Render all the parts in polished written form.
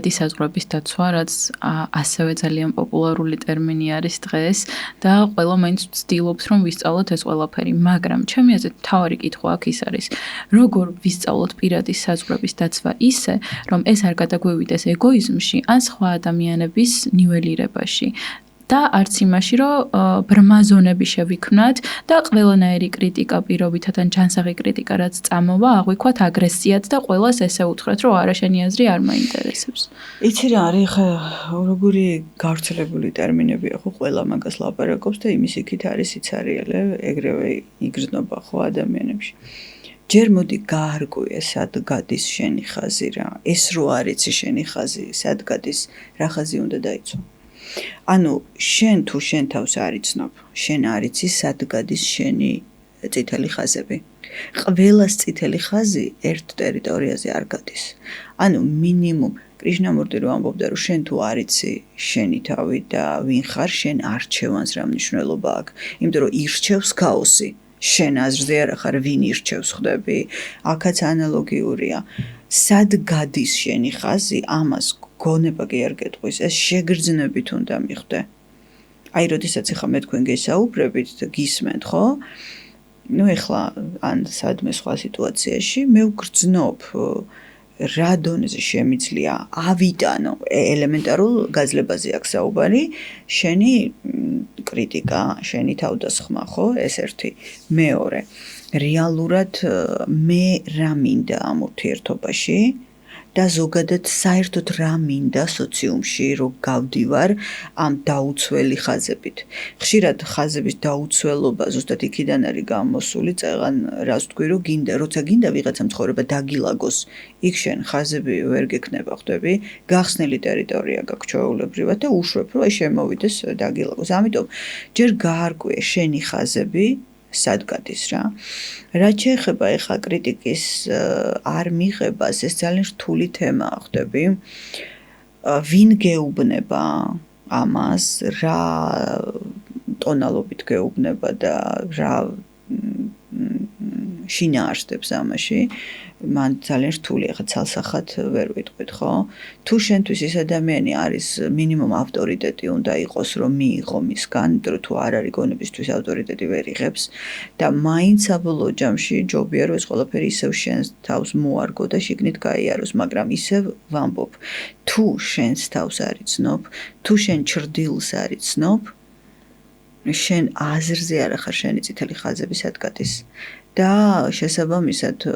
დისაზღვრების დაცვა, რაც ასევე ძალიან პოპულარული ტერმინი არის დღეს და ყველა მაინც ვცდილობს, რომ ვისწავლოთ ეს ყველაფერი, მაგრამ ჩემი აზრით მთავარი კითხვა აქ ის არის, როგორ ვისწავლოთ პირადი საზღვრების დაცვა ისე, რომ ეს არ გადაგვივიდეს ეგოიზმში ან სხვა ადამიანების ნიველირებაში. და არც იმაში, რომ ბრმა ზონები შევიქმნათ და ყველანაირი კრიტიკა პირობითად ან ჯანსაღი კრიტიკა რაც წამოვა, აღვიქვათ აგრესიად და ყველას ესე უთხრათ, რომ არა შენი აზრი არ მაინტერესებს. იცი რა არის ხა როგორი გავრცელებული ტერმინები ხო ყველა მაგას ლაპარაკობს და იმის იქით არის სიცარიელე, ეგრევე იგრძნობა ხო ადამიანებში. ჯერ მოდი გაარკვიე სად გადის შენი ხაზი რა. ეს რო არიცი შენი ხაზი, სად გადის, რა ხაზი უნდა დაიცვა. ანუ შენ თუ შენ თავს არ იცნობ, შენ არ იცი სად გადის შენი წითელი ხაზები. ყველას წითელი ხაზი ერთ ტერიტორიაზე არ გადის. ანუ მინიმუმ კრიშნამურტი რო ამბობდა, რომ შენ თუ არ იცი შენი თავი და ვინ ხარ, შენ არჩევანს რა მნიშვნელობა აქვს. იმიტომ რომ ირჩევს ქაოსი. შენ აზრზე არ ხარ, ვინ ირჩევს ხდები. აქაც ანალოგიურია. სად გადის შენი ხაზი, ამას გონება კი არ გეტყვის, ეს შეგრძნებით უნდა მიხვდე. აი, როდესაც ახლა მე თქვენ გესაუბრებით და გისმენთ, ხო? ნუ ეხლა ან სადმე სხვა სიტუაციაში მე ვგრძნობ რა დონეზე შემიძლია ავიტანო ელემენტარულ გაძლებაზე აქვს საუბარი, შენი კრიტიკა, შენი თავდასხმა, ხო? ეს ერთი. მეორე, რეალურად მე რა მინდა ამ ურთიერთობაში და ზოგადად საერთოდ რა მინდა სოციუმში, რომ გავდივარ ამ დაუცველი ხაზებით. ხშირად ხაზების დაუცველობა ზუსტად იქიდან არის გამოსული, წეღან რას თქვი, რომ გინდა, როცა გინდა ვიღაცამ ცხოვრება დაგილაგოს, იქ შენ ხაზები ვერ გექნება, ხვდები? გახსნილი ტერიტორია გაქვს ჩვეულებრივად და უშვებ, რომ აი შემოვიდეს დაგილაგოს. ამიტომ ჯერ გაარკვიე შენი ხაზები, სად გადის რა. რაც შეეხება ეხა კრიტიკის არ მიღებას, ეს ძალიან რთული თემაა, ხვდები? ვინ გეუბნება ამას, რა ტონალობით გეუბნება და რა შინაარსებს ამაში, მან ძალიან რთული ახლა ცალსახად ვერ ვიტყვით, ხო? თუ შენთვის ეს ადამიანი არის მინიმუმ ავტორიტეტი უნდა იყოს, რომ მიიღო მისგან, იმიტომ რომ თუ არ არის გონებისთვის ავტორიტეტი ვერ იღებს და მაინც საბოლოო ჯამში ჯობია რომ ეს ყველაფერი ისევ შენს თავს მოარგო და შიგნით გაიაროს, მაგრამ ისევ ვამბობ, თუ შენს თავს არ იცნობ, თუ შენ ჩრდილს არ იცნობ, შენ აზრზე არ ახარ შენი წითელი ხაზები სად გადის. და შესაბამისად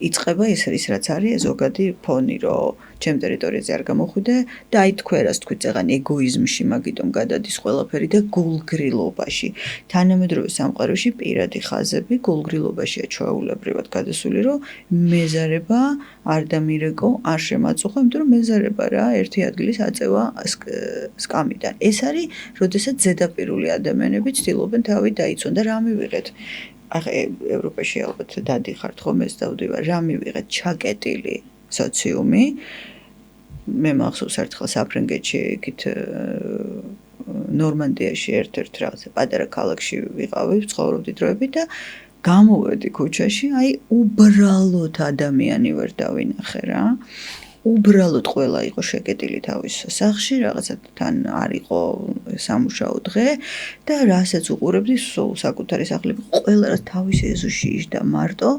იწყება ის რაც არის ზოგადი ფონი, რომ ჩემ ტერიტორიაზე არ გამოხვიდე და აი თქვენას თქვით წეღან ეგოიზმში მაგიტომ გადადის ყველაფერი და გულგრილობაში. თანამედროვე სამყაროში პირადი ხაზები გულგრილობაშია ჩვეულებრივად გადასული, რომ მეზარება არ დამირეკო, არ შემაწუხო, იმიტომ რომ მეზარება რა ერთი ადგილის აწევა სკამიდან. ეს არის, როდესაც ზედაპირული ადამიანები ცდილობენ თავი დაიცვან და რა მივიღეთ. ახ ევროპაში ალბათ დადიხართ ხომ ეს დავდივარ, რა მივიღეთ ჩაკეტილი სოციუმი. მე მახსოვს ერთხელ საფრანგეთში იქით ნორმანდიაში ერთ-ერთ რაღაცა პატარა ქალაქში ვიყავი, ცხოვრობდი დროებით და გამოვედი ქუჩაში, აი უბრალოდ ადამიანი ვერ დავინახე რა. უბრალოდ ყველა იყო შეკეტილი თავის სახლში, რაღაცა თან არ იყო სამუშაო დღე და რასაც უყურებდი სულ საკუთარი სახლები, ყველა რაც თავის ეზოში იჯდა მარტო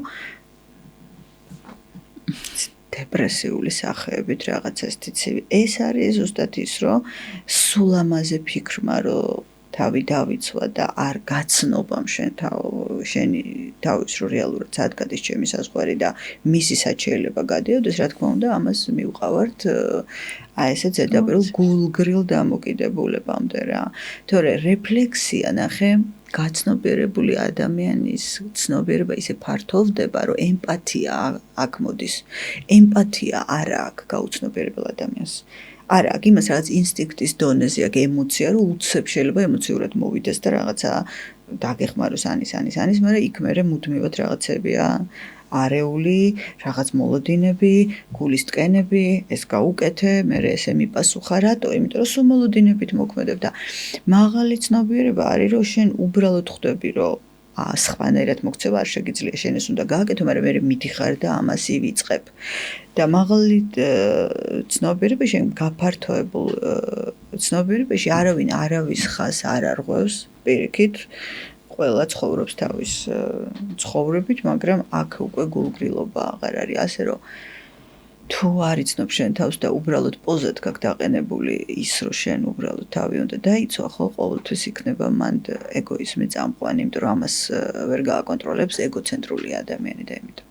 დეპრესიული სახეებით რაღაცა ციცივი. ეს არის ზუსტად ის, რომ სულ ამაზე ფიქრმა, რომ თავი დავიცვა და არ გაცნობამ შენი თავის რო რეალურად სად გადის ჩემი საზღვარი და მისი სად შეიძლება გადიოდეს, რა თქმა უნდა, ამას მივყავართ აი ესე ზედაპირულ გულგრილ დამოკიდებულებამდე რა. თორე რეფლექსია ნახე გაცნობიერებული ადამიანის ცნობიერება ისე ფართოვდება, რომ ემპათია აქ მოდის. ემპათია არ აქვს გაუცნობიერებელ ადამიანს. არა, იმას რაღაც ინსტინქტის დონეზე აქვს ემოცია, რომ უცებ შეიძლება ემოციურად მოვიდეს და რაღაცა დაგეხმაროს ანის, მაგრამ იქ მერე მუდმივად რაღაცებია არეული, რაღაც მოლოდინები, გულის ტკენები, ეს გაუკეთე, მერე ესე მიპასუხა რატო? იმიტომ რომ სულ მოლოდინებით მოქმედებ და მაღალი ცნობიერება არის, რომ შენ უბრალოდ ხვდები, რომ სხვანაირად მოქცევა არ შეგიძლია, შენ ეს უნდა გააკეთო, მაგრამ მე მიდიხარ და ამას ივიწყებ. და მაღალი ცნობიერებაში, გაფართოებულ ცნობიერებაში არავინ არავის ხაზს არ არღვევს პირიქით. ყველა ცხოვრობს თავის ცხოვრებით, მაგრამ აქ უკვე გულგრილობა აღარ არის, ასე რომ თუ არ იცნობ შენ თავს და უბრალოდ პოზად გაქვს დაყენებული ის, რომ შენ უბრალოდ თავი უნდა დაიცვა, ხო, ყოველთვის იქნება მანდ ეგოიზმი წამყვანი, იმიტომ რომ ამას ვერ გააკონტროლებს ეგოცენტრული ადამიანი და იმიტომ.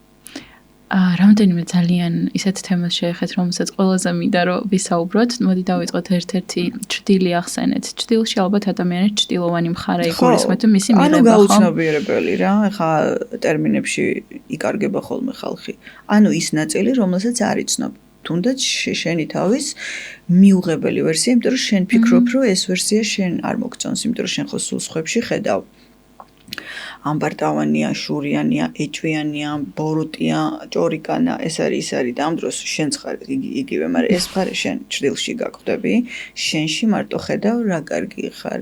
რამდენიმე ძალიან ისეთ თემას შეეხეთ, რომელსაც ყველაზე მინდა რომ ვისაუბროთ. მოდი დავიწყოთ ერთ-ერთი ჭრილი ახსენეთ. ჭრილში ალბათ ადამიანის ჭრილოვანი მხარე იგულისხმეთ და მისი მიღება. ანუ გაუცნობიერებელი რა, ეხა ტერმინებში იკარგება ხოლმე ხალხი. ანუ ის ნაწილი, რომელსაც არ იცნობ. თუნდაც შენი თავის მიუღებელი ვერსია, იმიტომ რომ შენ ფიქრობ, რომ ეს ვერსია შენ არ მოგწონს, იმიტომ რომ შენ ხო სულ სხვებში ხედავ. ამბარტავანია, შურიანია, ეჭვიანია, ბოროტია, ჭორიკანა, ეს არის და ამ დროს შენც ხარ იგივე, მაგრამ ეს მხარე შენ ჭრილში გაგვხვდები, შენში მარტო ხედავ რა კარგი ხარ.